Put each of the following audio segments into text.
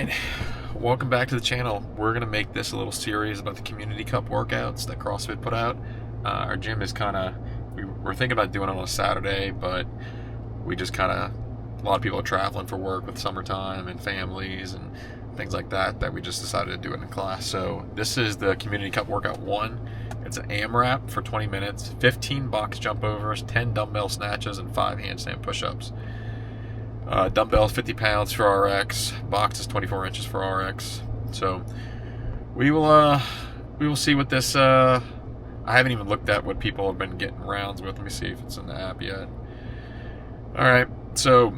Alright, welcome back to the channel. We're going to make this a little series about the Community Cup workouts that CrossFit put out. Our gym is we're thinking about doing it on a Saturday, but we just a lot of people are traveling for work with summertime and families and things like that we just decided to do it in class. So this is the Community Cup workout 1. It's an AMRAP for 20 minutes, 15 box jump overs, 10 dumbbell snatches, and 5 handstand push-ups. Dumbbells 50 pounds for RX, box is 24 inches for RX. So we will see what this, I haven't even looked at what people have been getting rounds with. Let me see if it's in the app yet. Alright, so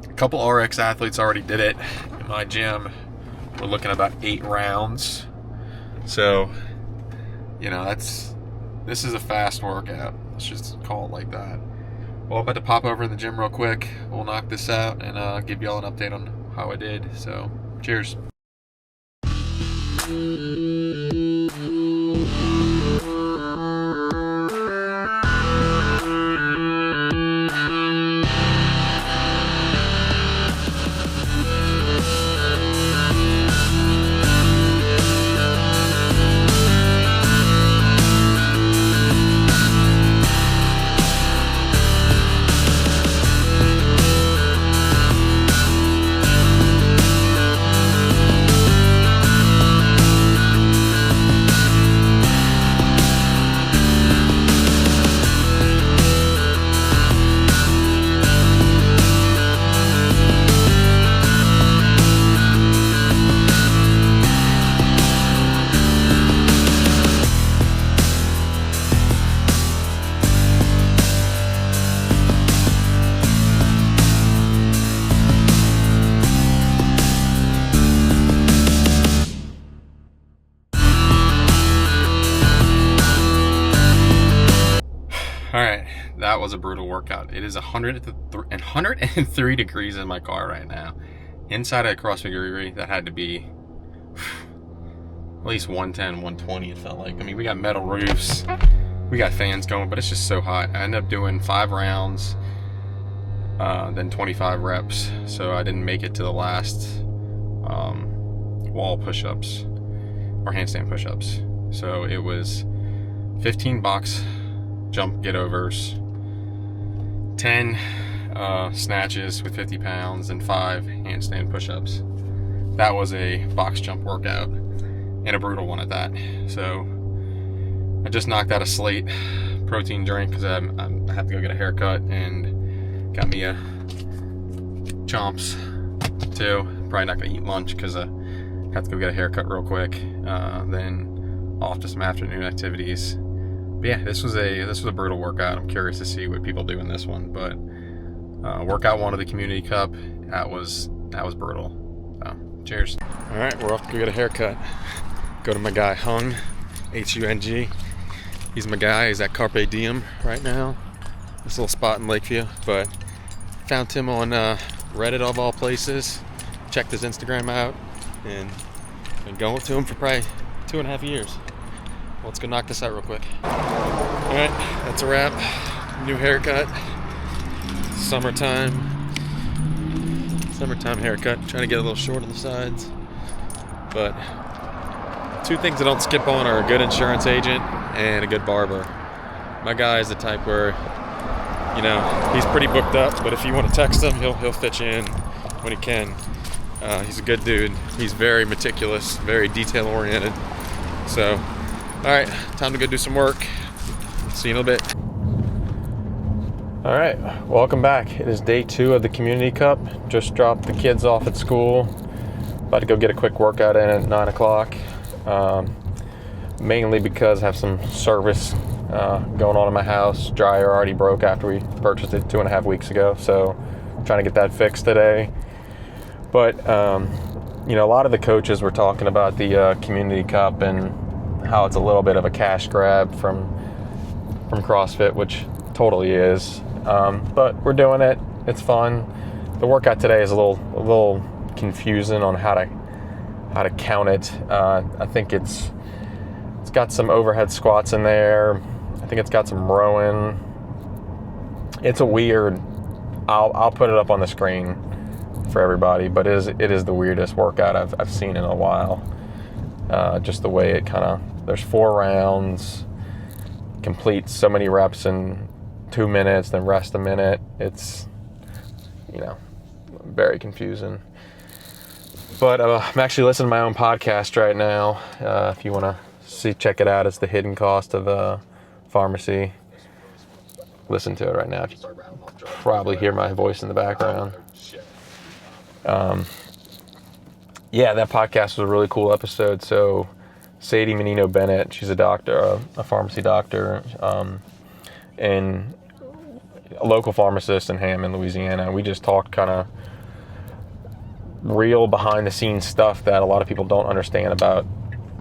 a couple RX athletes already did it in my gym. We're looking at about 8 rounds. So, you know, this is a fast workout. Let's just call it like that. Well, I'm about to pop over in the gym real quick. We'll knock this out and give y'all an update on how I did. So, cheers. Alright, that was a brutal workout. It is 103 degrees in my car right now. Inside of CrossFit Gris Gris, that had to be at least 110, 120 it felt like. I mean, we got metal roofs, we got fans going, but it's just so hot. I ended up doing 5 rounds, then 25 reps, so I didn't make it to the last wall push-ups, or handstand push-ups. So it was 15 box jump get overs, 10 snatches with 50 pounds, and 5 handstand push-ups. That was a box jump workout, and a brutal one at that. So I just knocked out a Slate protein drink because I have to go get a haircut, and got me a Chomps too. Probably not gonna eat lunch because I have to go get a haircut real quick, then off to some afternoon activities. But yeah, this was a brutal workout. I'm curious to see what people do in this one, but workout 1 of the Community Cup, that was brutal. So, cheers. All right, we're off to go get a haircut. Go to my guy Hung, H-U-N-G. He's my guy. He's at Carpe Diem right now. This little spot in Lakeview, but found him on Reddit of all places. Checked his Instagram out, and been going to him for probably 2.5 years. Let's go knock this out real quick. Alright, that's a wrap. New haircut. Summertime haircut. Trying to get a little short on the sides. But 2 things I don't skip on are a good insurance agent and a good barber. My guy is the type where, you know, he's pretty booked up, but if you want to text him, he'll fit you in when he can. He's a good dude. He's very meticulous, very detail oriented. So, alright, time to go do some work. See you in a bit. Alright, welcome back. It is day 2 of the Community Cup. Just dropped the kids off at school. About to go get a quick workout in at 9 o'clock. Mainly because I have some service going on in my house. Dryer already broke after we purchased it 2.5 weeks ago. So, I'm trying to get that fixed today. But, you know, a lot of the coaches were talking about the Community Cup and how it's a little bit of a cash grab from CrossFit, which totally is. But we're doing it. It's fun. The workout today is a little confusing on how to count it. I think it's got some overhead squats in there. I think it's got some rowing. It's a weird. I'll put it up on the screen for everybody, but it is the weirdest workout I've seen in a while. Just the way it kind of, there's 4 rounds, complete so many reps in 2 minutes, then rest a minute. It's, very confusing. But I'm actually listening to my own podcast right now. If you want to check it out, it's The Hidden Cost of Pharmacy. Listen to it right now. You can probably hear my voice in the background. Yeah, that podcast was a really cool episode. So Sadie Menino Bennett, she's a doctor, a pharmacy doctor, and a local pharmacist in Hammond, Louisiana. We just talked kind of real behind the scenes stuff that a lot of people don't understand about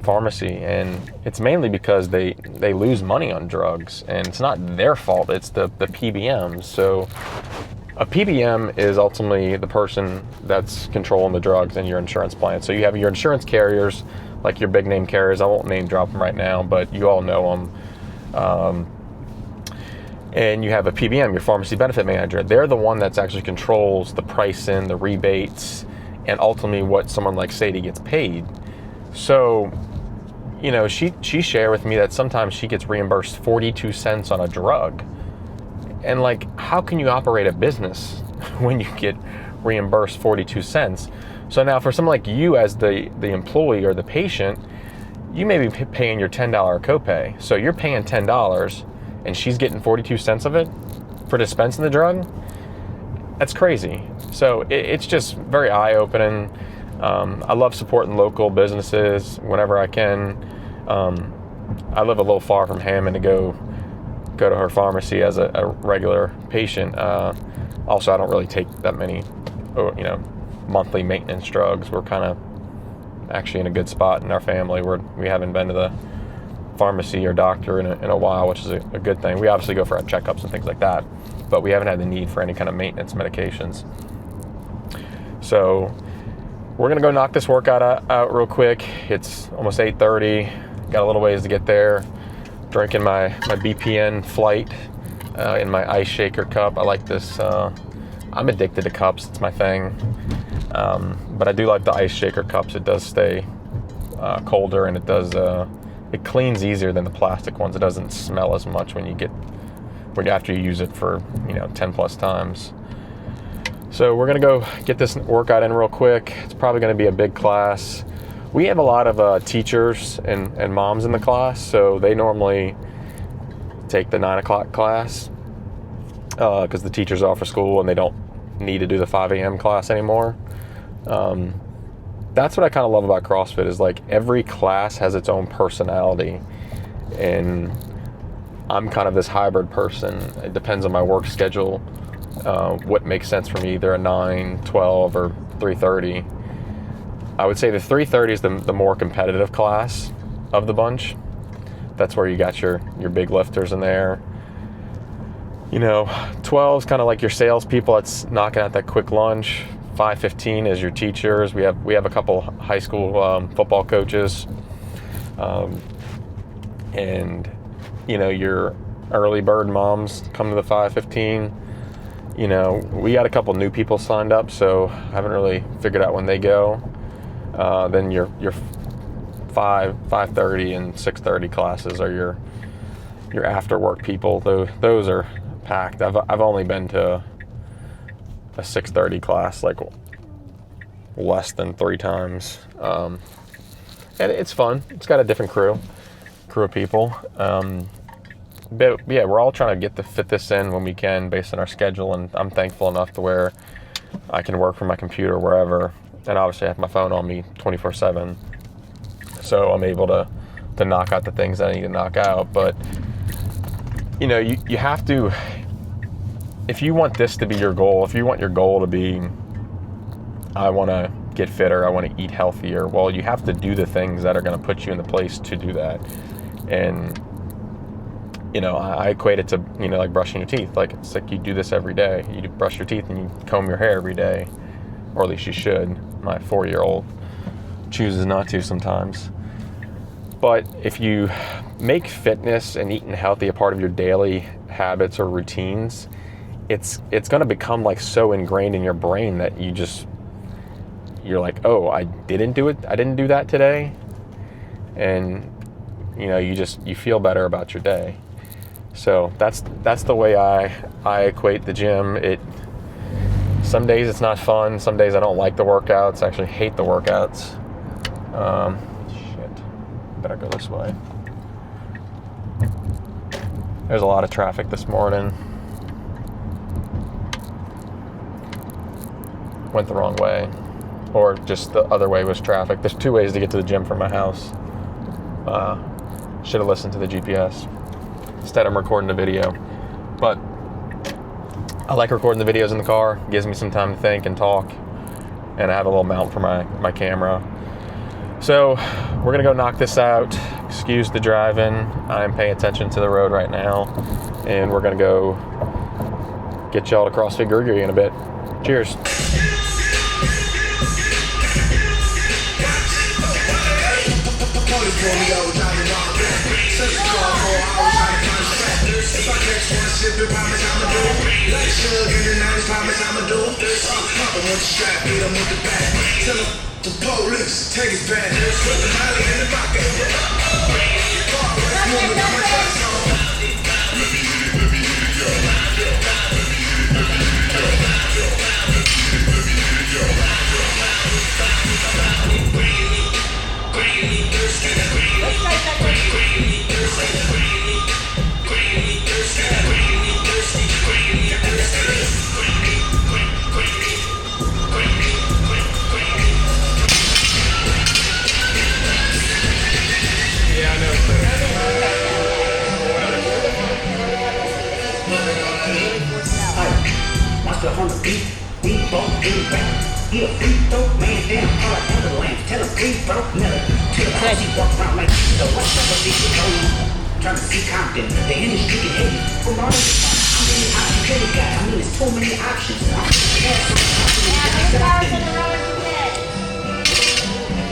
pharmacy, and it's mainly because they lose money on drugs, and it's not their fault, it's the PBMs. So a PBM is ultimately the person that's controlling the drugs in your insurance plan. So you have your insurance carriers, like your big name carriers. I won't name drop them right now, but you all know them. And you have a PBM, your pharmacy benefit manager. They're the one that's actually controls the pricing, the rebates, and ultimately what someone like Sadie gets paid. So, she shared with me that sometimes she gets reimbursed 42 cents on a drug. And how can you operate a business when you get reimbursed 42 cents? So now for someone like you as the employee or the patient, you may be paying your $10 copay. So you're paying $10 and she's getting 42 cents of it for dispensing the drug. That's crazy. So it's just very eye-opening. I love supporting local businesses whenever I can. I live a little far from Hammond to go to her pharmacy as a regular patient. Also, I don't really take that many, monthly maintenance drugs. We're kind of actually in a good spot in our family where we haven't been to the pharmacy or doctor in a while, which is a good thing. We obviously go for our checkups and things like that, but we haven't had the need for any kind of maintenance medications. So we're going to go knock this workout out real quick. It's almost 8:30. Got a little ways to get there. Drinking my BPN Flight in my ice shaker cup. I like this. I'm addicted to cups. It's my thing. But I do like the ice shaker cups. It does stay colder, and it cleans easier than the plastic ones. It doesn't smell as much after you use it for 10 plus times. So we're gonna go get this workout in real quick. It's probably gonna be a big class. We have a lot of teachers and moms in the class, so they normally take the 9 o'clock class because the teachers are off for school and they don't need to do the 5 a.m. class anymore. That's what I kind of love about CrossFit is every class has its own personality, and I'm kind of this hybrid person. It depends on my work schedule, what makes sense for me, either a 9, 12, or 3:30. I would say the 3:30 is the more competitive class of the bunch. That's where you got your big lifters in there. 12 is kind of like your salespeople that's knocking out that quick lunch. 5:15 is your teachers. We have a couple high school football coaches, and your early bird moms come to the 5:15. We got a couple new people signed up, so I haven't really figured out when they go. Then your 5:30 and 6:30 classes are your after work people. Those are packed. I've only been to a 6:30 class less than 3 times, and it's fun. It's got a different crew of people. But yeah, we're all trying to fit this in when we can based on our schedule, and I'm thankful enough to where I can work from my computer wherever, and obviously I have my phone on me 24/7, so I'm able to knock out the things that I need to knock out. But you have to, if you want this to be your goal, if you want your goal to be, I want to get fitter, I want to eat healthier, well, you have to do the things that are going to put you in the place to do that. And I equate it to like brushing your teeth. It's like you do this every day. You brush your teeth and you comb your hair every day, or at least you should. My 4-year-old chooses not to sometimes. But if you make fitness and eating healthy a part of your daily habits or routines, it's going to become so ingrained in your brain that you're like, oh, I didn't do that today. And, you know, you feel better about your day. So that's the way I equate the gym. Some days it's not fun. Some days I don't like the workouts. I actually hate the workouts. Better go this way. There's a lot of traffic this morning. Went the wrong way. Or just the other way was traffic. There's 2 ways to get to the gym from my house. Should have listened to the GPS. Instead, I'm recording the video. But I like recording the videos in the car. It gives me some time to think and talk. And I have a little mount for my camera. So we're going to go knock this out. Excuse the driving. I'm paying attention to the road right now. And we're going to go get y'all to CrossFit Gris Gris in a bit. Cheers. The police take his bag. Put the molly in the pocket. On the beat, we both do back. He a free throw man, damn hard on the lamp. Tell him free throw, never. Till the house he walk around like the what's up with these going. Trying to see Compton, the industry get heavy. From all this, how many options they got? I mean, it's too many options.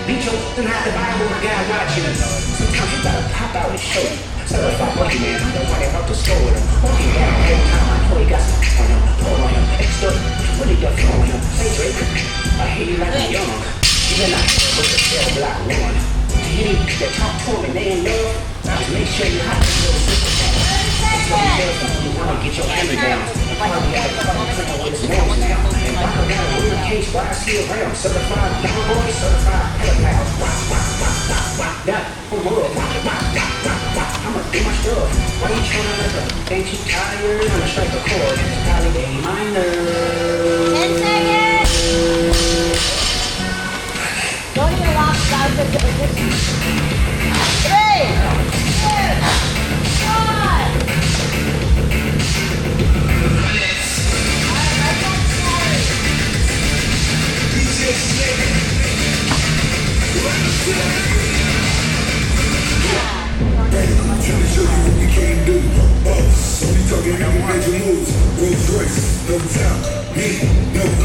Beat your and have the Bible guy watching. Sometimes you gotta pop out and show it. So if I'm lucky, man, I know why they out to score with him. Walking down every time I know he got some on him. Pull on him, extra, really the flow on him. Say Drake, I hear you like a young. Even like with the cell block one. Any that talk to him and they in love, just make sure you have to little super cat. That's what he does when you wanna get your hammer down. And probably got a couple of with his nose now. And Baka got a weird case where I see around. Certified young boy, certified pedophiles. That for real. I'ma do my stuff. Why you tryna let her? Ain't you tired? I'ma strike a chord. It's probably A minor. 10 seconds! Don't even lock down the 3, 2,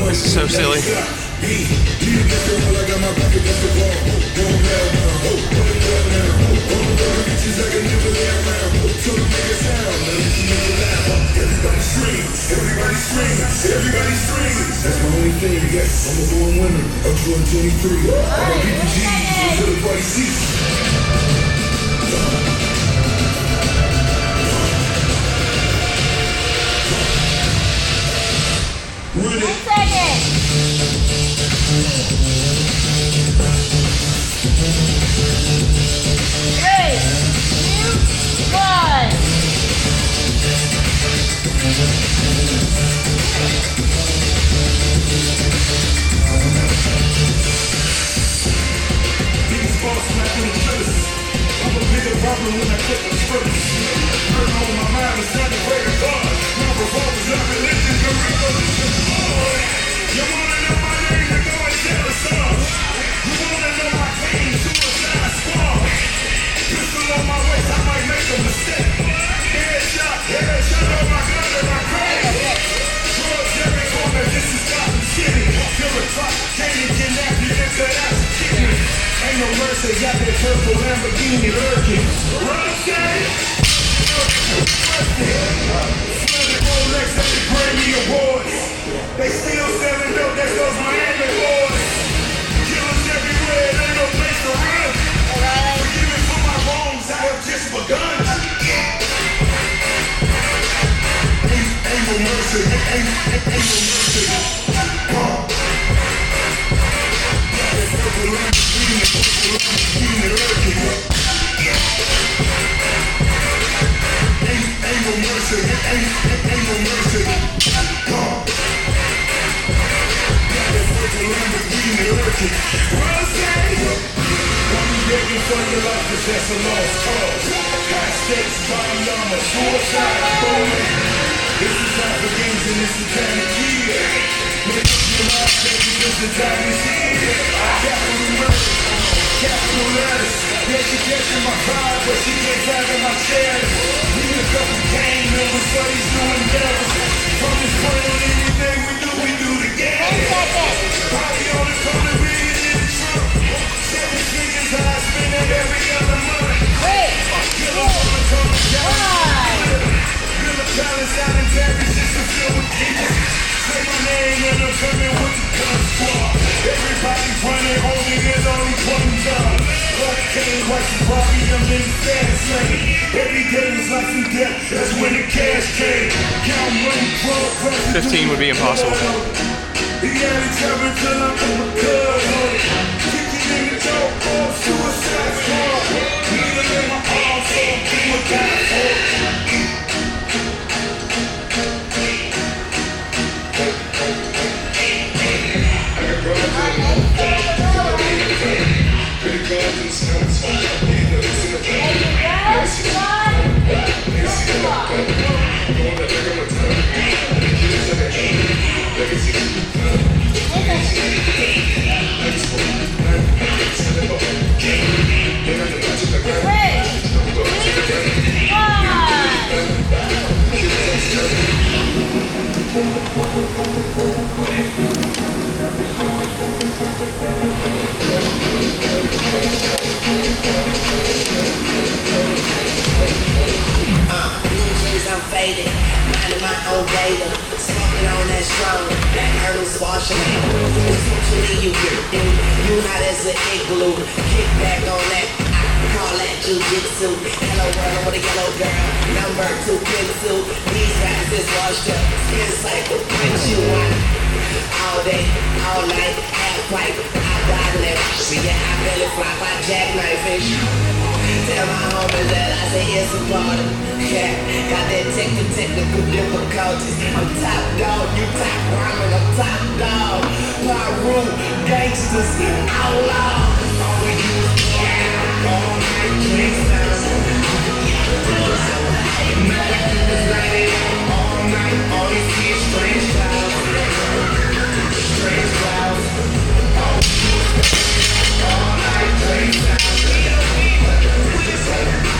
This is so silly. Everybody screams. That's my only thing, yes. I'm a born winner of 2023. I'm a PPG until the party ceases. Run it. 10 seconds! 3, 2, 1. These balls smack in the face. I'm a bigger problem when I get the first. Hurt on my mind is not the way to God. My revolver's not religion, the revolution. You wanna know my name, then go and tell us all. You wanna know my pain, suicide squad. Pistol on my waist, I might make a mistake. Headshot on my gun and my grave. Drugs every corner, this is Gotham City. You're a truck, candy, kidnap you, nigga, that's a kid. Ain't no mercy, got that purple Lamborghini lurking. Rusty! Flooded Rolex at the Grammy Awards. They still selling dope, that's those Miami boys. $15 would be impossible. I'm faded, minding my own data, smoking on that strong, black hurdles washing me. Essentially you get in, you hot as an igloo, kick back on that, I call that jujitsu. Hello world with a yellow girl, number 2 pencil. These guys is washed up, skin cycle, when you want all day, all night, half pipe, I dive in that, but yeah, I barely fly by jackknife fish. Tell my homies that I say it's a party. Yeah, got that technical difficulties. I'm top dog, you top ramen, I'm top dog. Paru, gangsters, outlaw. All we do is all night drinks now. All night, all you see is strange clouds. Strange clouds. All night drinks now.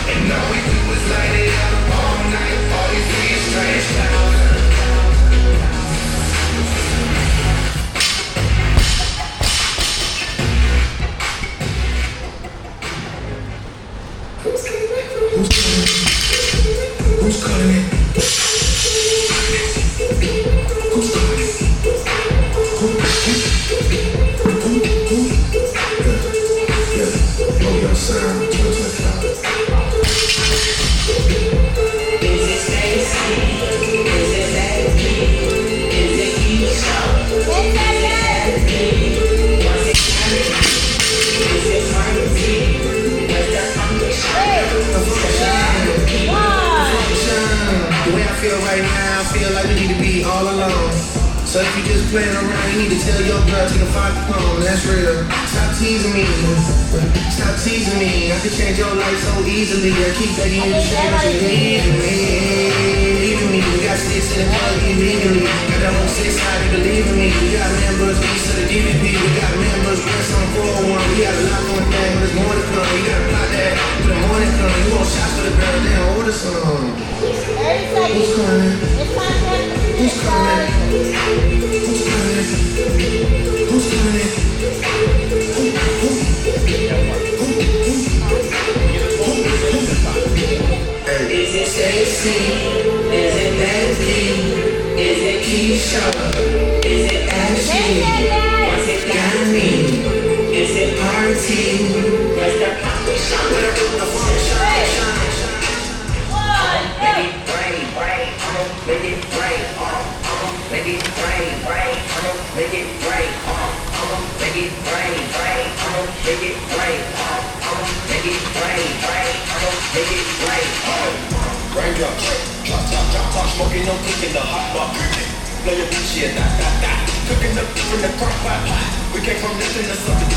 And all we do is light it up all night. All you see is strange clouds. Who's calling it? Who's calling it? Oh, your sound 2025. The way I feel right now, I feel like we need to be all alone. So if you just playing around, you need to tell your girl to the 5 phone. That's real. Stop teasing me. Stop teasing me. I can change your life so easily. I keep begging you to say what you need me. Leaving me. We got sticks in the mud illegally. Got that whole 6 side, you believe in me. We got members, piece of the DVP. We got members, rest on 401. We got a lot going down, but there's more to come. You gotta plot that for the morning come. You want shots for the girl, then order some. Who's calling? Who's calling? Who's calling? Who's calling? Is it Stacy? Is it Nancy? Is it Keisha? Is it Ashley? Is it Danny? Is it Party? Is it the function? Make it break, make it break, it rain, rain. I'ma make it rain. I'ma make it rain, rain. I'ma make it rain. Raindrop, drop top, smoking, no cooking, the hot pot. Blow your shit, cooking up in the crock pot. We came from nothing to something.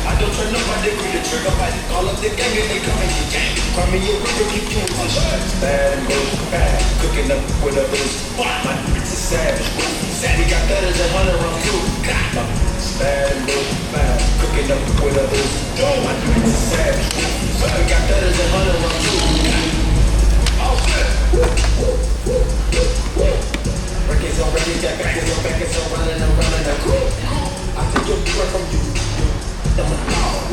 I don't turn nobody, we the trigger body. Call up the gang and they come and get gang. Cry me a river, keep you in touch. Bad and bad, cooking up with a boost. My bitch is savage, we got better than 100 rounds too. My bitch is bad and bad, cooking up with a boost. My bitch is savage, we got better than 100 rounds too. Oh shit! Records on records, got backers on running around the crew. I take your breath from you. I'm a dog,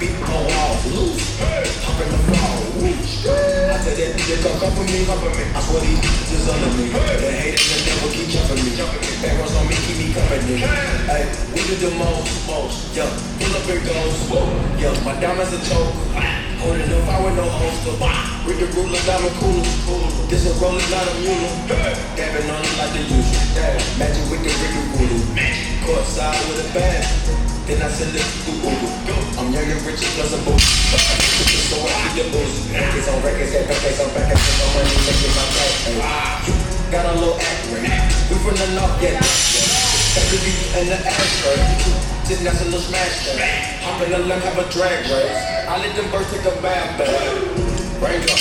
beat my walls loose. Hop in the fall, I tell that nigga come for me. I swear these bitches under me. The haters and devil keep jumping me. Backwards on me, keep me company. Hey, we do the most, yeah. Pull up and goes, yeah. My diamonds a choke. Holding the fire with no holster. With the ruler, diamond cooler. This a roller, not a mule. Dabbing on it like the usual. Magic with the rigger ruler. Court side with a bag. Then I send it to Uber. I'm young and rich plus a boost. So I keep the boost. Records on records, got backers on backers. My money making my back. You got a little act right. We from the north, yeah. That could be in the ashtray. Just that's a little smash that. Hop in the left, have a drag race. I let them birds take a bath bath. Raindrop,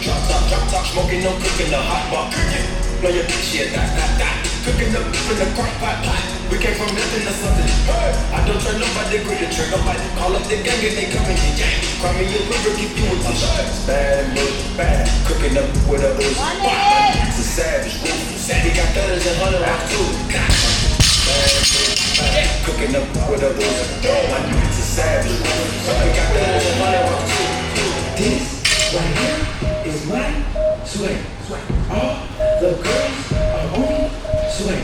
drop top, smoking, no cooking, the hot pot. Blow your shit, cooking up in the crock pot. We came from nothing to something. I don't turn nobody, grip the trigger body. Call up the gang and they come and get gang. Cry me a river, keep you in touch. Bad and bad, cooking up with a boost. It's a savage, we got better than 100 rounds too. Bad, cooking up with a boost. My dude's a savage, we got better than 100 rounds too. This right here is my sway. All the girls are on me, sway.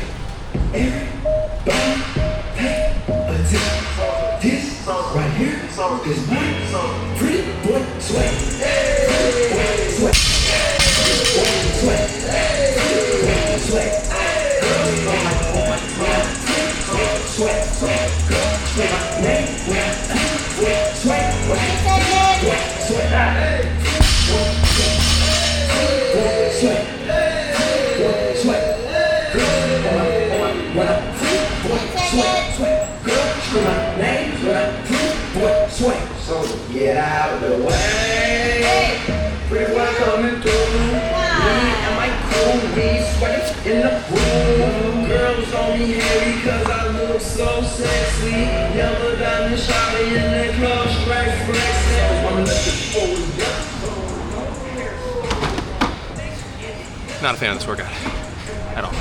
Everybody pay attention. This right here is my pretty boy sway. Pretty boy sway. Sway. Sway. Girls on my sway. Girls say my name when I sway. Get out of the way. Pretty boy coming through. Me and my crew, we sweating in the room. Girls on me heavy cause I look so sexy. Yellow diamond shawty in the club, flex. I'm looking for you. Not a fan of this workout at all.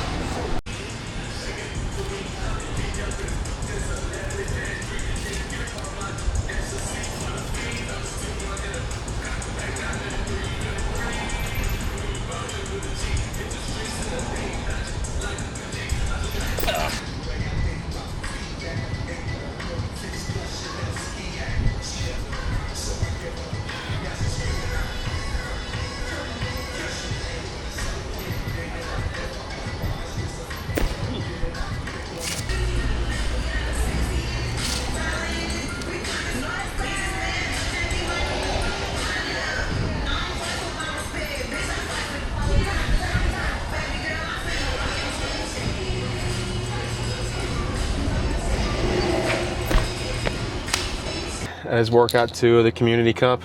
As workout 2 of the Community Cup,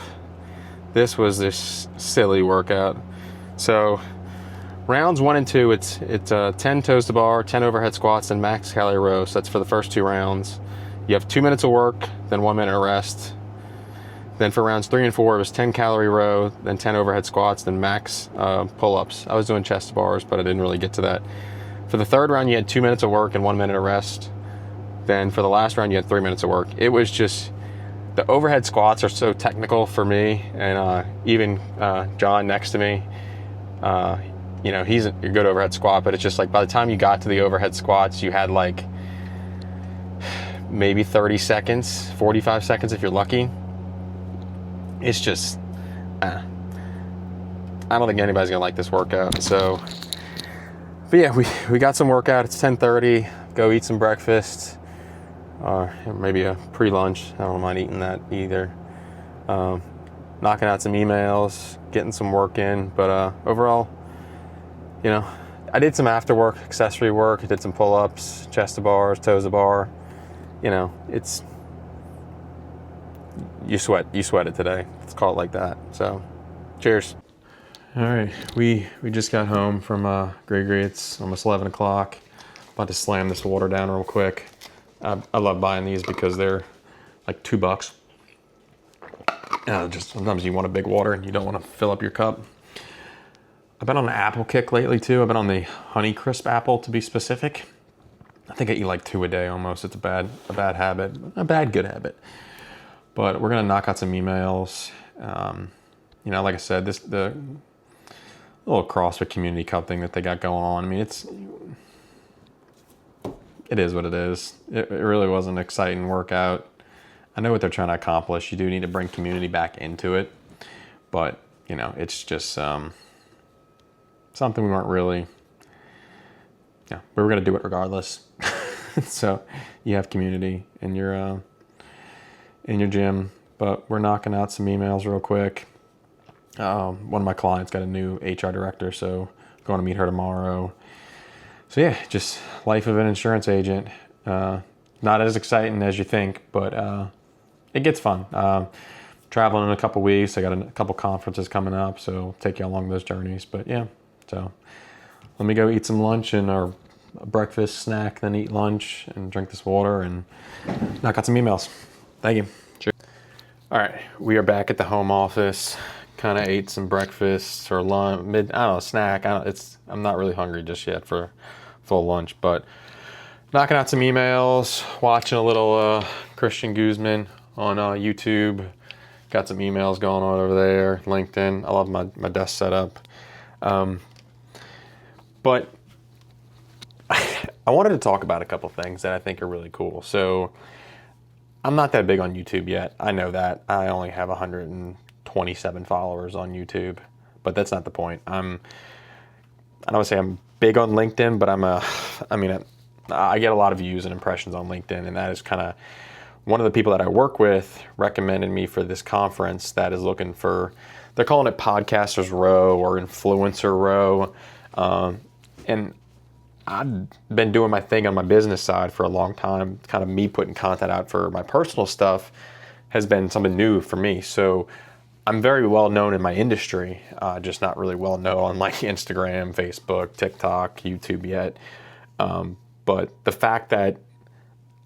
this was this silly workout. So rounds 1 and 2, it's 10 toes to bar, 10 overhead squats, and max calorie row. So that's for the first 2 rounds. You have 2 minutes of work, then 1 minute of rest. Then for rounds 3 and 4, it was 10 calorie row, then 10 overhead squats, then max pull-ups. I was doing chest to bars, but I didn't really get to that. For the third round, you had 2 minutes of work and 1 minute of rest. Then for the last round, you had 3 minutes of work. It was just, the overhead squats are so technical for me, and even John next to me, you know, he's a good overhead squat, but it's just like by the time you got to the overhead squats, you had like maybe 30 seconds, 45 seconds if you're lucky. It's just, I don't think anybody's gonna like this workout. So, but yeah, we got some workout. It's 10:30. Go eat some breakfast. maybe a pre-lunch. I don't mind eating that either. Knocking out some emails, getting some work in, but overall, you know, I did some after work, accessory work. I did some pull-ups, chest to bars, toes to bar. You know, you sweat it today. Let's call it like that. So, cheers. All right, we just got home from Gris Gris. It's almost 11 o'clock. About to slam this water down real quick. I love buying these because they're like $2. Just sometimes you want a big water and you don't want to fill up your cup. I've been on an apple kick lately too. I've been on the Honeycrisp apple, to be specific. I think I eat like 2 a day almost. It's a bad habit, a bad good habit. But we're gonna knock out some emails. You know, like I said, the little CrossFit Community Cup thing that they got going on. I mean, it is what it is. It really was an exciting workout. I know what they're trying to accomplish. You do need to bring community back into it, but you know, it's just something we weren't really. Yeah, we were gonna do it regardless. So you have community in your gym, but we're knocking out some emails real quick. One of my clients got a new HR director, so going to meet her tomorrow. So yeah, just life of an insurance agent. Not as exciting as you think, but it gets fun. Traveling in a couple weeks. I got a couple conferences coming up, so I'll take you along those journeys. But yeah, so let me go eat some lunch or breakfast, snack, then eat lunch and drink this water and knock out some emails. Thank you. Cheers. All right, we are back at the home office. Kind of ate some breakfast or lunch, snack. I'm not really hungry just yet for full lunch, but knocking out some emails, watching a little Christian Guzman on YouTube. Got some emails going on over there, LinkedIn. I love my desk setup. But I wanted to talk about a couple things that I think are really cool. So I'm not that big on YouTube yet. I know that. I only have 127 followers on YouTube, but that's not the point. I don't want to say I'm big on LinkedIn, but I get a lot of views and impressions on LinkedIn, and that is kind of one of the people that I work with recommended me for this conference that is looking for, they're calling it Podcasters Row or Influencer Row. And I've been doing my thing on my business side for a long time. Kind of me putting content out for my personal stuff has been something new for me. So I'm very well known in my industry, just not really well known on like Instagram, Facebook, TikTok, YouTube yet. But the fact that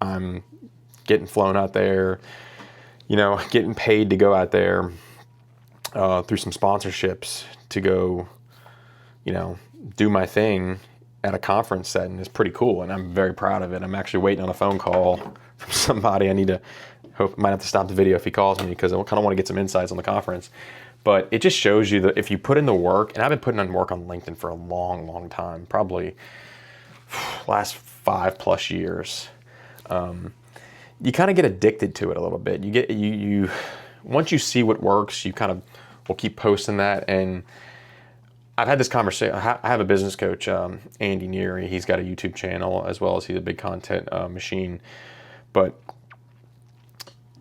I'm getting flown out there, you know, getting paid to go out there through some sponsorships to go, you know, do my thing at a conference setting is pretty cool, and I'm very proud of it. I'm actually waiting on a phone call from somebody. Might have to stop the video if he calls me because I kind of want to get some insights on the conference. But it just shows you that if you put in the work, and I've been putting in work on LinkedIn for a long, long time, probably last 5+ years. You kind of get addicted to it a little bit. You once you see what works, you kind of will keep posting that. And I've had this conversation. I have a business coach, Andy Neary. He's got a YouTube channel as well as he's a big content machine. But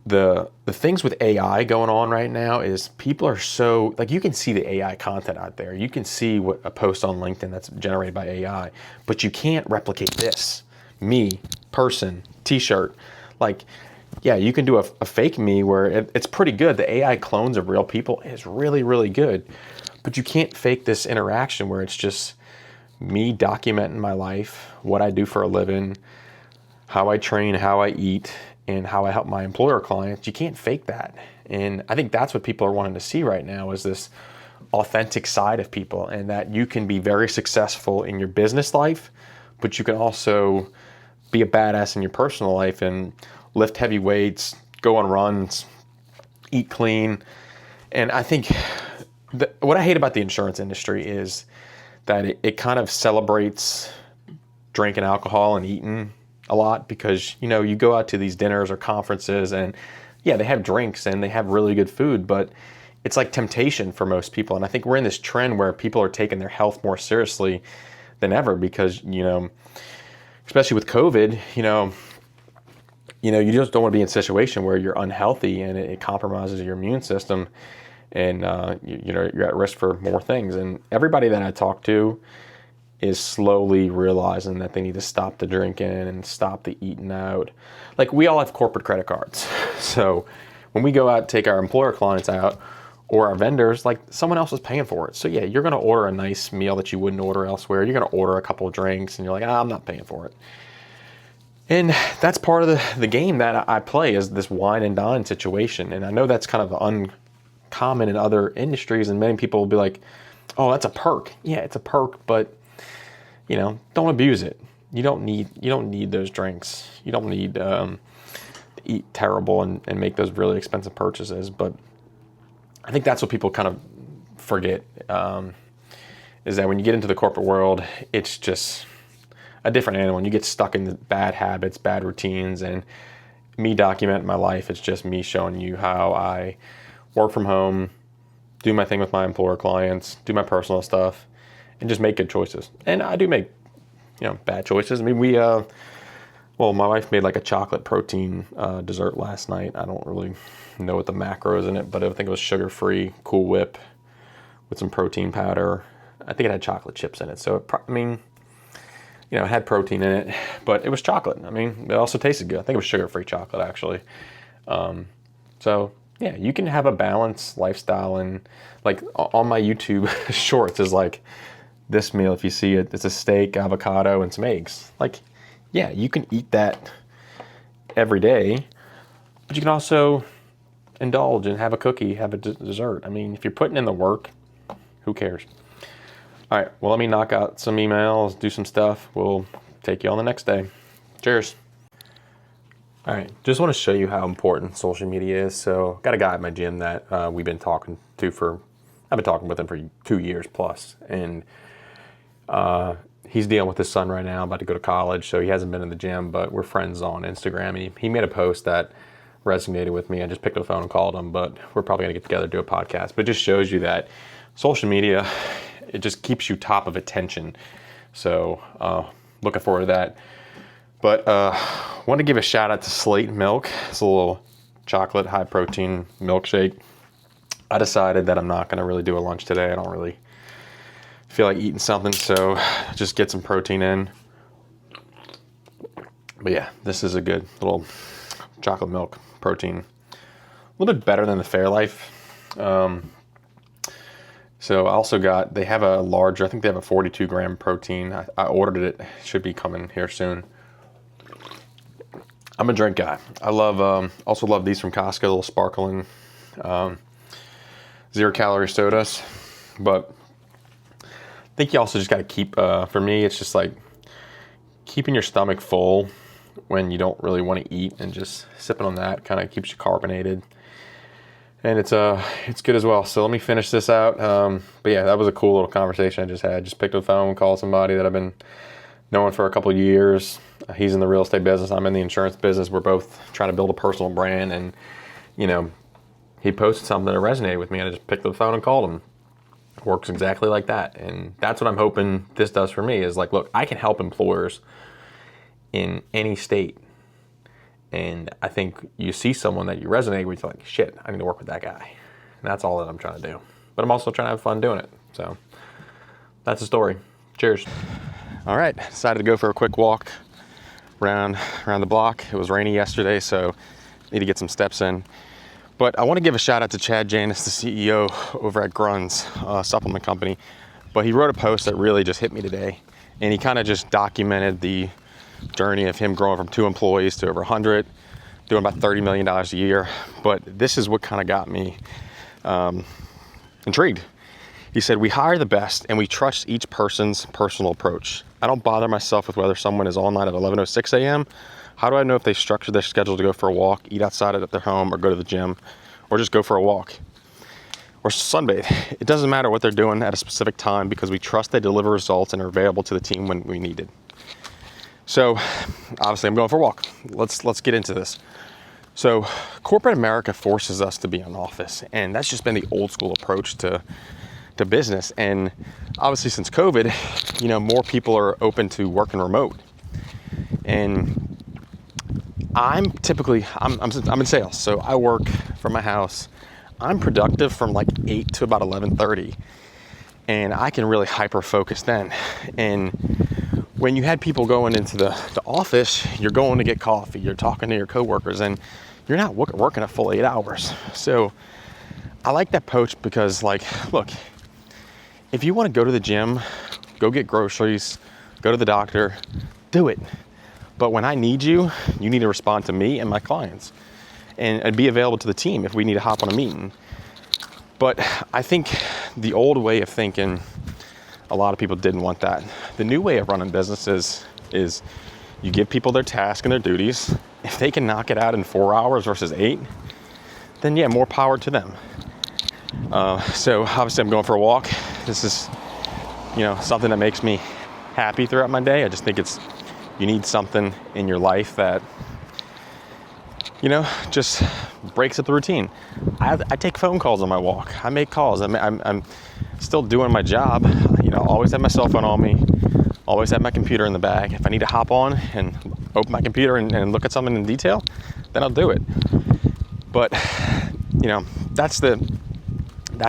the things with AI going on right now is people are so, like, you can see the AI content out there. You can see what a post on LinkedIn that's generated by AI, but you can't replicate this. Me, person, t-shirt. Like, yeah, you can do a fake me where it's pretty good. The AI clones of real people is really, really good. But you can't fake this interaction where it's just me documenting my life, what I do for a living, how I train, how I eat, and how I help my employer clients. You can't fake that. And I think that's what people are wanting to see right now is this authentic side of people, and that you can be very successful in your business life, but you can also be a badass in your personal life and lift heavy weights, go on runs, eat clean. And I think what I hate about the insurance industry is that it kind of celebrates drinking alcohol and eating a lot because, you know, you go out to these dinners or conferences and yeah, they have drinks and they have really good food, but it's like temptation for most people. And I think we're in this trend where people are taking their health more seriously than ever because, you know, especially with COVID, you know, you just don't want to be in a situation where you're unhealthy and it compromises your immune system, and you're at risk for more things. And everybody that I talk to is slowly realizing that they need to stop the drinking and stop the eating out. Like, we all have corporate credit cards. So when we go out and take our employer clients out or our vendors, like, someone else is paying for it. So yeah, you're going to order a nice meal that you wouldn't order elsewhere. You're going to order a couple of drinks and you're like, I'm not paying for it. And that's part of the game that I play, is this wine and dine situation. And I know that's kind of uncommon in other industries, and many people will be like, oh, that's a perk. Yeah, it's a perk, but don't abuse it. You don't need those drinks. You don't need to eat terrible and make those really expensive purchases. But I think that's what people kind of forget, is that when you get into the corporate world, it's just a different animal, and you get stuck in the bad habits, bad routines. And me documenting my life, it's just me showing you how I work from home, do my thing with my employer clients, do my personal stuff, and just make good choices. And I do make, bad choices. I mean, my wife made like a chocolate protein dessert last night. I don't really know what the macros in it, but I think it was sugar-free, Cool Whip with some protein powder. I think it had chocolate chips in it. So, it had protein in it, but it was chocolate. I mean, it also tasted good. I think it was sugar-free chocolate, actually. So, yeah, you can have a balanced lifestyle. And like on my YouTube shorts is like this meal, if you see it, it's a steak, avocado, and some eggs. Like, yeah, you can eat that every day, but you can also indulge and have a cookie, have a dessert. I mean, if you're putting in the work, who cares? All right, well, let me knock out some emails, do some stuff. We'll take you on the next day. Cheers. All right, just want to show you how important social media is. So, got a guy at my gym that I've been talking with him for 2 years plus, and he's dealing with his son right now, about to go to college, so he hasn't been in the gym, but we're friends on Instagram. And he made a post that resonated with me. I just picked up the phone and called him, but we're probably gonna get together and do a podcast. But it just shows you that social media, it just keeps you top of attention. So looking forward to that. But want to give a shout out to Slate Milk. It's a little chocolate high protein milkshake. I decided that I'm not gonna really do a lunch today. I don't really feel like eating something, so just get some protein in. But yeah, this is a good little chocolate milk protein. A little bit better than the Fairlife. So I also they have a larger, I think they have a 42 gram protein. I ordered it, should be coming here soon. I'm a drink guy. I also love these from Costco, little sparkling 0 calorie sodas. But I think you also just got to keep, for me, it's just like keeping your stomach full when you don't really want to eat, and just sipping on that kind of keeps you carbonated. And it's good as well. So let me finish this out. But yeah, that was a cool little conversation I just had. Just picked up the phone, called somebody that I've been knowing for a couple of years. He's in the real estate business. I'm in the insurance business. We're both trying to build a personal brand. And, he posted something that resonated with me, and I just picked up the phone and called him. Works exactly like that. And that's what I'm hoping this does for me, is like, look, I can help employers in any state. And I think you see someone that you resonate with, you're like, shit, I need to work with that guy. And that's all that I'm trying to do. But I'm also trying to have fun doing it. So that's the story. Cheers. All right, decided to go for a quick walk around the block. It was rainy yesterday, so need to get some steps in. But I want to give a shout out to Chad Janis, the CEO over at Grun's supplement company. But he wrote a post that really just hit me today. And he kind of just documented the journey of him growing from 2 employees to over 100, doing about $30 million a year. But this is what kind of got me intrigued. He said, we hire the best and we trust each person's personal approach. I don't bother myself with whether someone is online at 11:06 a.m. How do I know if they structure their schedule to go for a walk, eat outside at their home, or go to the gym, or just go for a walk, or sunbathe? It doesn't matter what they're doing at a specific time, because we trust they deliver results and are available to the team when we need it. So obviously I'm going for a walk. Let's get into this. So corporate America forces us to be in office, and that's just been the old school approach to business. And obviously since COVID, more people are open to working remote. And I'm in sales, so I work from my house. I'm productive from like 8 to about 11:30, and I can really hyper focus then. And when you had people going into the office, you're going to get coffee, you're talking to your coworkers, and you're not working a full 8 hours. So I like that approach because, like, look, if you want to go to the gym, go get groceries, go to the doctor, do it. But when I need you, you need to respond to me and my clients and be available to the team if we need to hop on a meeting. But I think the old way of thinking, a lot of people didn't want that. The new way of running businesses is you give people their tasks and their duties. If they can knock it out in 4 hours versus 8, then yeah, more power to them. So obviously I'm going for a walk. This is, something that makes me happy throughout my day. I just think you need something in your life that, just breaks up the routine. I take phone calls on my walk. I make calls. I'm still doing my job. Always have my cell phone on me. Always have my computer in the bag. If I need to hop on and open my computer and look at something in detail, then I'll do it. But, that's the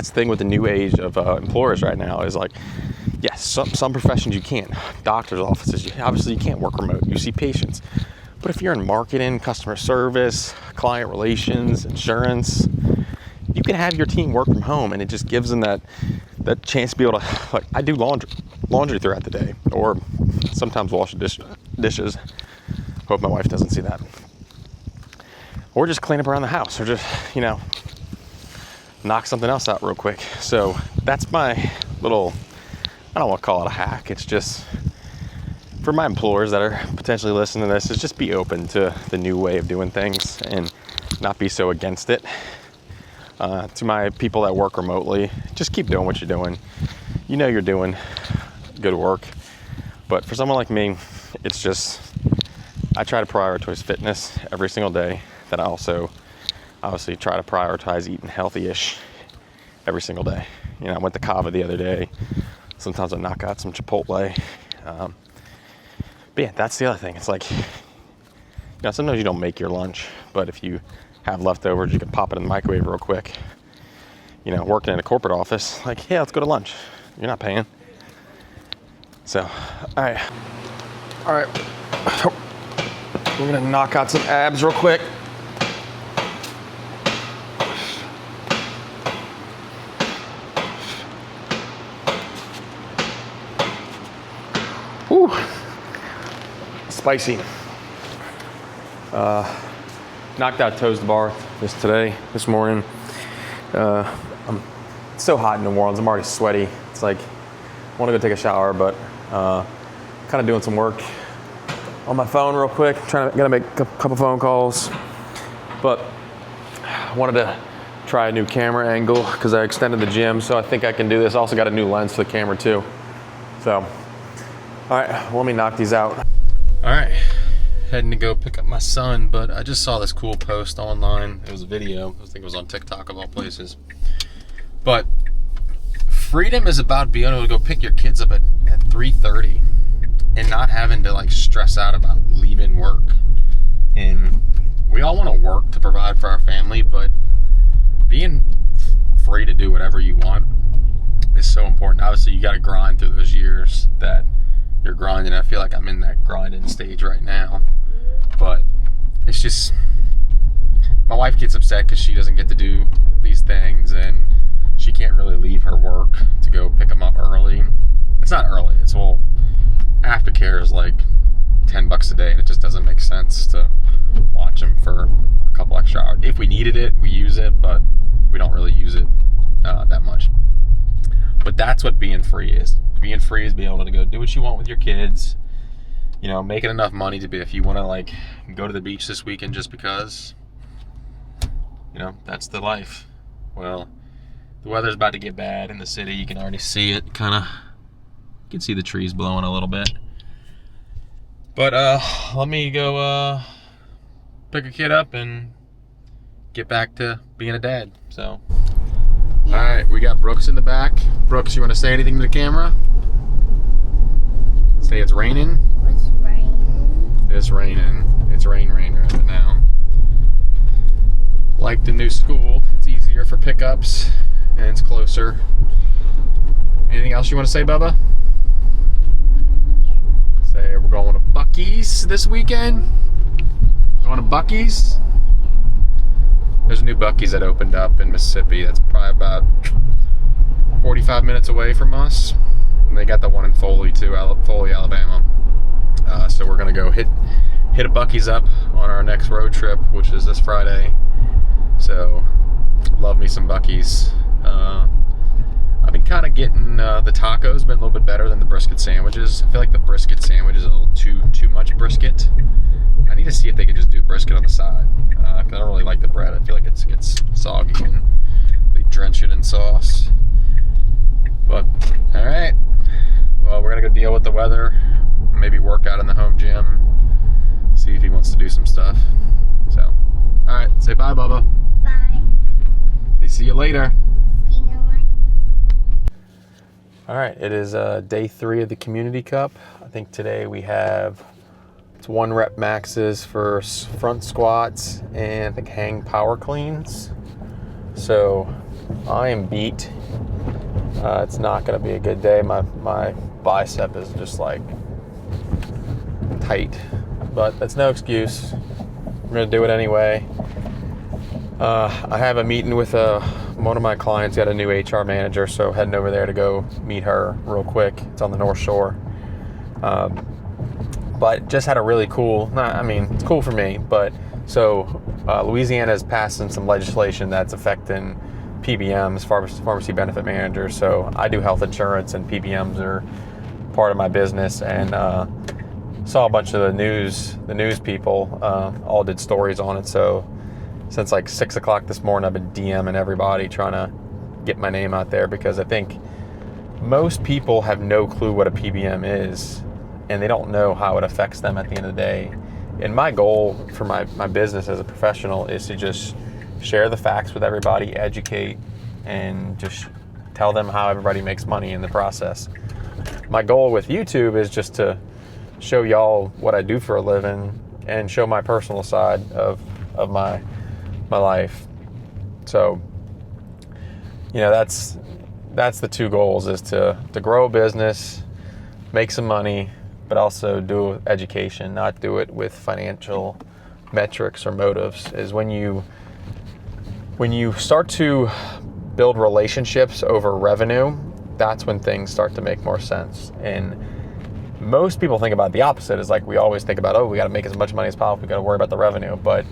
thing with the new age of employers right now is like, yes, some professions you can't. Doctors' offices, obviously you can't work remote. You see patients. But if you're in marketing, customer service, client relations, insurance, you can have your team work from home, and it just gives them that chance to be able to, like, I do laundry throughout the day, or sometimes wash dishes. Hope my wife doesn't see that. Or just clean up around the house, or just, knock something else out real quick. So that's my little, I don't want to call it a hack. It's just for my employers that are potentially listening to this, is just be open to the new way of doing things and not be so against it. To my people that work remotely, just keep doing what you're doing. You're doing good work. But for someone like me, it's just, I try to prioritize fitness every single day. That I also obviously try to prioritize eating healthy-ish every single day. I went to Cava the other day. Sometimes I knock out some Chipotle. But yeah, that's the other thing. It's like, sometimes you don't make your lunch, but if you have leftovers, you can pop it in the microwave real quick. Working in a corporate office, like, yeah, let's go to lunch. You're not paying. So, all right. We're gonna knock out some abs real quick. Whew. Spicy. Knocked out toes to bar this morning. I'm so hot in New Orleans. I'm already sweaty. It's like, I want to go take a shower, but kind of doing some work on my phone real quick. Gotta make a couple phone calls. But I wanted to try a new camera angle because I extended the gym, so I think I can do this. Also got a new lens for the camera too. So, all right, well, let me knock these out. All right, heading to go pick up my son, but I just saw this cool post online. It was a video. I think it was on TikTok of all places. But freedom is about being able to go pick your kids up at 3:30 and not having to like stress out about leaving work. And we all want to work to provide for our family, but being free to do whatever you want is so important. Obviously, you got to grind through those years that you're grinding. I feel like I'm in that grinding stage right now, but it's just, my wife gets upset because she doesn't get to do these things, and she can't really leave her work to go pick them up early. It's not early, it's, well, aftercare is like $10 a day, and it just doesn't make sense to watch them for a couple extra hours. If we needed it, we use it, but we don't really use it that much. But that's what being free is. Being free is being able to go do what you want with your kids, making enough money to be, if you want to like go to the beach this weekend just because, that's the life. Well, the weather's about to get bad in the city. You can already see it, you can see the trees blowing a little bit. But let me go pick a kid up and get back to being a dad. So, all right, we got Brooks in the back. Brooks, you want to say anything to the camera? Say it's raining. It's raining. It's raining. It's rain right now. pickups, and it's closer. Anything else you want to say, Bubba? Say we're going to Buc-ee's this weekend. Going to Buc-ee's. There's a new Buc-ee's that opened up in Mississippi. That's probably about 45 minutes away from us. And they got the one in Foley too, Foley, Alabama. So we're gonna go hit a Buc-ee's up on our next road trip, which is this Friday. So love me some Buc-ee's. I've been kind of getting the tacos been a little bit better than the brisket sandwiches. I feel like the brisket sandwich is a little too much brisket. I need to see if they can just do brisket on the side, because I don't really like the bread. I feel like it gets soggy and they drench it in sauce. But all right, well, we're gonna go deal with the weather, maybe work out in the home gym, see if he wants to do some stuff. So, all right, say bye, Bubba. Bye. Say see you later. See you later. All right, it is day 3 of the Community Cup. I think today we have, it's 1 rep maxes for front squats and I think hang power cleans. So I am beat. It's not gonna be a good day. My bicep is just like tight, but that's no excuse. We're gonna do it anyway. I have a meeting with one of my clients, got a new HR manager, so heading over there to go meet her real quick. It's on the North Shore. But just had a really cool, it's cool for me, but so Louisiana has passed some legislation that's affecting PBMs, pharmacy benefit managers. So I do health insurance and PBMs are part of my business, and saw a bunch of the news people all did stories on it. So since like 6 o'clock this morning, I've been DMing everybody trying to get my name out there, because I think most people have no clue what a PBM is and they don't know how it affects them at the end of the day. And my goal for my business as a professional is to just share the facts with everybody, educate, and just tell them how everybody makes money in the process. My goal with YouTube is just to show y'all what I do for a living and show my personal side of my life. So, that's the 2 goals, is to grow a business, make some money, but also do education, not do it with financial metrics or motives. Is when you start to build relationships over revenue, that's when things start to make more sense. And most people think about the opposite, is like we always think about, we got to make as much money as possible, we got to worry about the revenue. But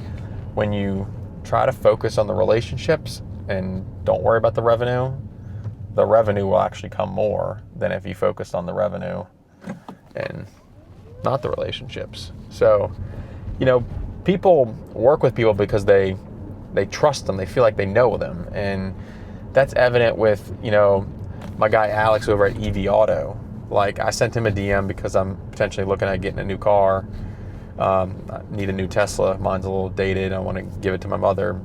when you try to focus on the relationships and don't worry about the revenue will actually come more than if you focused on the revenue and not the relationships. So, people work with people because they trust them, they feel like they know them. And that's evident with, my guy Alex over at EV Auto. Like, I sent him a DM because I'm potentially looking at getting a new car. I need a new Tesla. Mine's a little dated. I want to give it to my mother.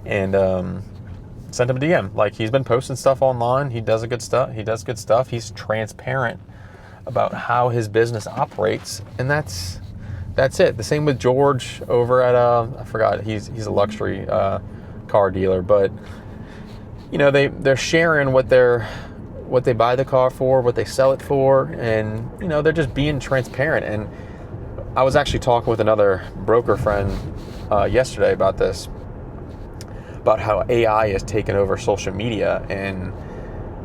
And sent him a DM. Like, he's been posting stuff online. He does good stuff. He's transparent about how his business operates, and that's it. The same with George over at I forgot. He's a luxury car dealer, but they're sharing what they buy the car for, what they sell it for, and they're just being transparent. And I was actually talking with another broker friend yesterday about this, about how AI has taken over social media, and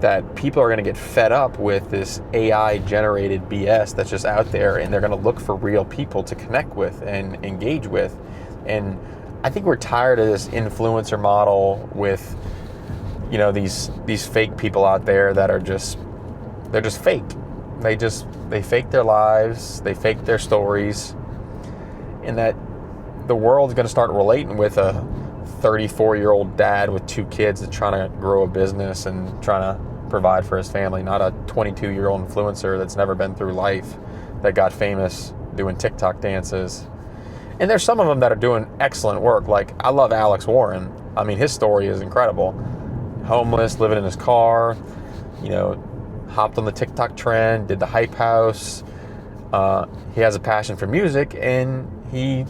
that people are going to get fed up with this AI generated BS that's just out there, and they're going to look for real people to connect with and engage with. And I think we're tired of this influencer model with these fake people out there that are they're just fake. They fake their lives, they fake their stories, and that the world's going to start relating with a 34-year-old dad with 2 kids that's trying to grow a business and trying to provide for his family, not a 22-year-old influencer that's never been through life, that got famous doing TikTok dances. And there's some of them that are doing excellent work. Like, I love Alex Warren. I mean, his story is incredible. Homeless, living in his car, hopped on the TikTok trend, did the Hype House. He has a passion for music, and he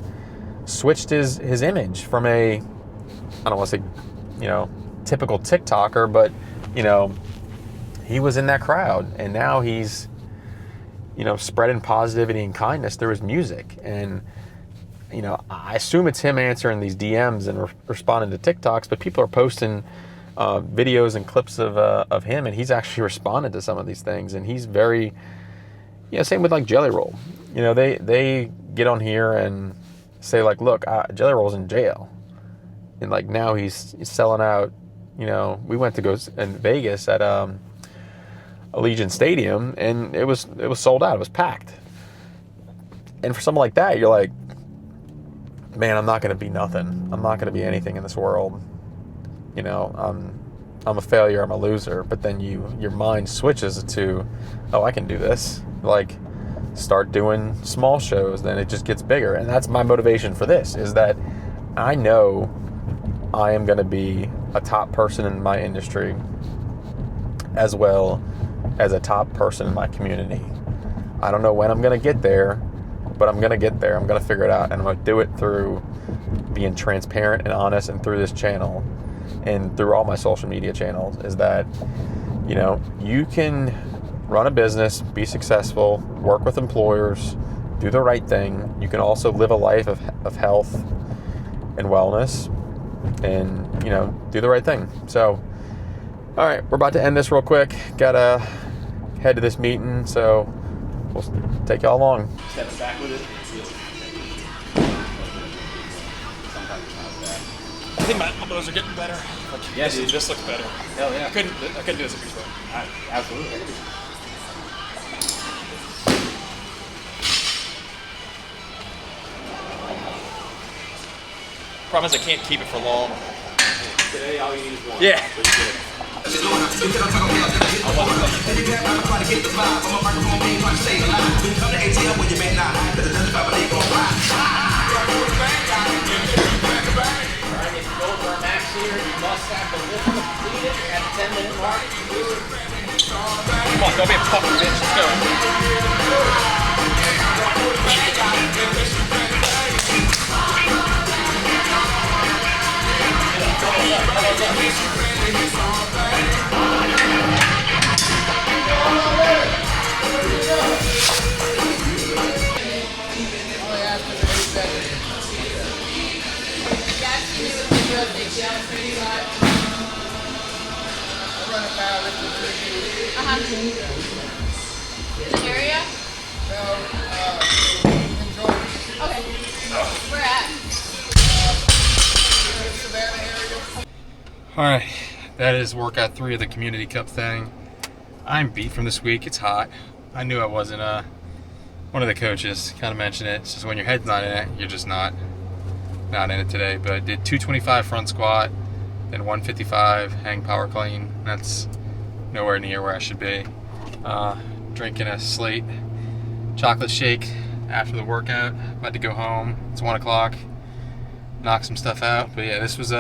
switched his image from I don't want to say you know, typical TikToker, but, you know, he was in that crowd, and now he's, you know, spreading positivity and kindness through his music. And, you know, I assume it's him answering these DMs and responding to TikToks, but people are posting videos and clips of him, and he's actually responded to some of these things. And he's very, you know, same with like Jelly Roll. You know, they get on here and say like, look, Jelly Roll's in jail, and like now he's selling out. You know, we went to go in Vegas at Allegiant Stadium, and it was sold out. It was packed. And for something like that, you're like, man, I'm not going to be nothing. I'm not going to be anything in this world. You know, I'm a failure. I'm a loser. But then your mind switches to, oh, I can do this. Like, start doing small shows. Then it just gets bigger. And that's my motivation for this, is that I know I am going to be a top person in my industry, as well as a top person in my community. I don't know when I'm going to get there, but I'm going to get there. I'm going to figure it out, and I'm going to do it through being transparent and honest, and through this channel and through all my social media channels. Is that, you know, you can run a business, be successful, work with employers, do the right thing. You can also live a life of health and wellness, and, you know, do the right thing. So, all right, we're about to end this real quick. Gotta head to this meeting, so we'll take y'all along. Stepping back with it. I think my elbows are getting better. Like, yeah, dude, this looks better. Hell yeah. I couldn't do this if you absolutely. Problem is I can't keep it for long. Today all you need is one. Yeah. Come on, don't be a fucking bitch. Let's go. This area? Okay. Where at? All right, that is workout 3 of the Community Cup thing. I'm beat from this week. It's hot. I knew I wasn't. One of the coaches kind of mentioned it. It's just when your head's not in it, you're just not in it today. But I did 225 front squat, then 155 hang power clean. That's nowhere near where I should be. Drinking a Slate chocolate shake after the workout. About to go home. It's 1 o'clock. Knock some stuff out. But yeah, this was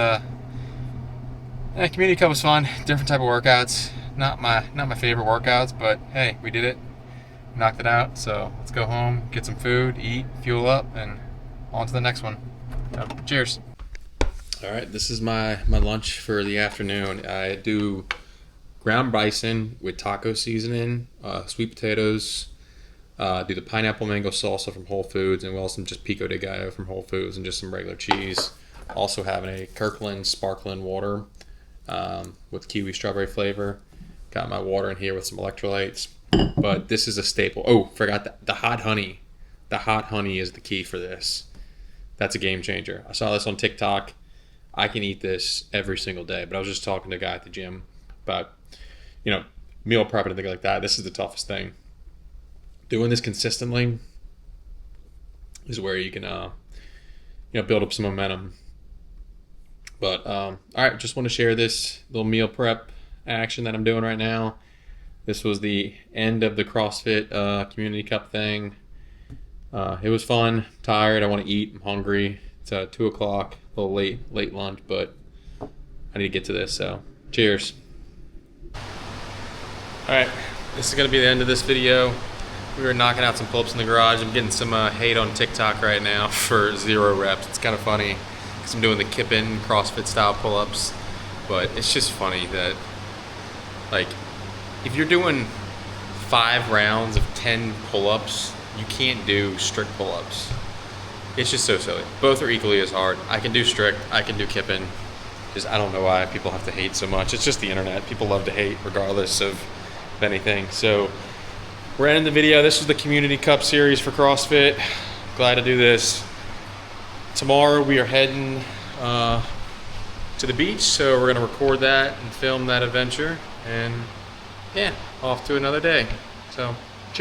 Community Cup was fun. Different type of workouts. Not my favorite workouts, but hey, we did it. Knocked it out. So let's go home, get some food, eat, fuel up, and on to the next one. So, cheers. All right, this is my lunch for the afternoon. I do ground bison with taco seasoning, sweet potatoes, do the pineapple mango salsa from Whole Foods, and well, some just pico de gallo from Whole Foods, and just some regular cheese. Also having a Kirkland sparkling water with kiwi strawberry flavor. Got my water in here with some electrolytes. But this is a staple. Oh, forgot the hot honey. The hot honey is the key for this. That's a game changer. I saw this on TikTok. I can eat this every single day. But I was just talking to a guy at the gym about, you know, meal prep and things like that. This is the toughest thing. Doing this consistently is where you can, build up some momentum. But all right, just want to share this little meal prep action that I'm doing right now. This was the end of the CrossFit Community Cup thing. It was fun. Tired. I want to eat. I'm hungry. It's 2 o'clock. A little late lunch, but I need to get to this. So, cheers. All right, this is gonna be the end of this video. We were knocking out some pull-ups in the garage. I'm getting some hate on TikTok right now for 0 reps. It's kind of funny because I'm doing the kipping CrossFit style pull-ups. but it's just funny that, like, if you're doing 5 rounds of 10 pull-ups, you can't do strict pull-ups. It's just so silly. Both are equally as hard. I can do strict, I can do kipping. Just, I don't know why people have to hate so much. It's just the internet. People love to hate regardless of anything. So we're ending the video. This is the Community Cup series for CrossFit. Glad to do this. Tomorrow we are heading to the beach, so we're gonna record that and film that adventure, and yeah, off to another day. So